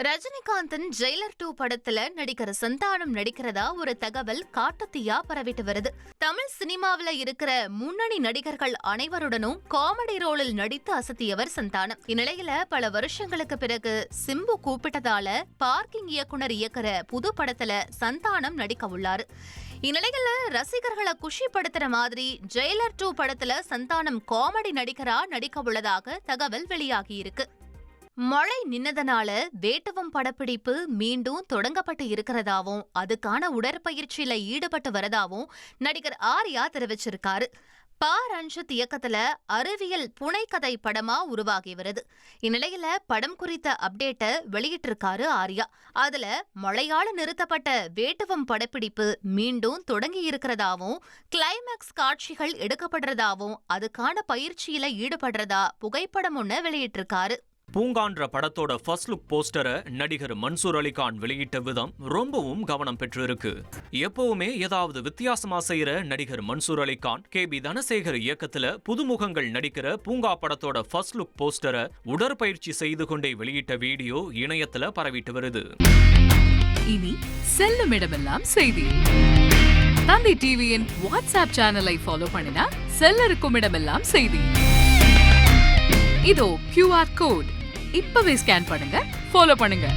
ரஜினிகாந்தின் Jailer 2 படத்துல நடிகர் சந்தானம் நடிக்கிறதா ஒரு தகவல் காட்டுத்தீயா பரவிட்டு வருது. தமிழ் சினிமாவில இருக்கிற முன்னணி நடிகர்கள் அனைவருடனும் காமெடி ரோலில் நடித்து அசத்தியவர் சந்தானம். இந்நிலையில பல வருஷங்களுக்கு பிறகு சிம்பு கூப்பிட்டதால பார்க்கிங் இயக்குனர் இயக்குற புது படத்துல சந்தானம் நடிக்க உள்ளாரு. இந்நிலையில ரசிகர்களை குஷிப்படுத்துற மாதிரி ஜெயிலர் 2 படத்துல சந்தானம் காமெடி நடிக்க உள்ளதாக தகவல் வெளியாகி இருக்கு. மழை நின்னதனால வேட்டுவம் படப்பிடிப்பு மீண்டும் தொடங்கப்பட்டு இருக்கிறதாவும் அதுக்கான உடற்பயிற்சியில ஈடுபட்டு வரதாவும் நடிகர் ஆர்யா தெரிவிச்சிருக்காரு. ரஞ்சித் இயக்கத்துல அறிவியல் புனைக்கதை படமா உருவாகி வருது. இந்நிலையில படம் குறித்த அப்டேட்டை வெளியிட்டிருக்காரு ஆர்யா. அதுல மழையால நிறுத்தப்பட்ட வேட்டுவம் படப்பிடிப்பு மீண்டும் தொடங்கி இருக்கிறதாவும் கிளைமேக்ஸ் காட்சிகள் எடுக்கப்படுறதாவும் அதுக்கான பயிற்சியில ஈடுபடுறதா புகைப்படம் ஒண்ணு வெளியிட்டிருக்காரு. பூங்கான்ற படத்தோட ஃபர்ஸ்ட் லுக் போஸ்டரை நடிகர் மன்சூர் அலிகான் வெளியிட்ட விதம் ரொம்பவும் கவனம் பெற்றிருக்கு. எப்பவுமே ஏதாவது வித்தியாசமா செய்யற நடிகர் மன்சூர் அலிகான் KB தனசேகர் இயக்கத்துல புதுமுகங்கள் நடிக்கிற பூங்கா படத்தோட ஃபர்ஸ்ட் லுக் போஸ்டரை உடற்பயிற்சி செய்து கொண்டே வெளியிட்ட வீடியோ இணையத்துல பரவிட்டு வருது. இனி செல்லும் இடமெல்லாம் செய்தி. தந்தி டிவியின் வாட்ஸ்அப் சேனலை ஃபாலோ பண்ணினா செல்ல இருக்கும் இடமெல்லாம் செய்தி. இதோ QR கோட் இப்பவே ஸ்கேன் பண்ணுங்க, ஃபாலோ பண்ணுங்க.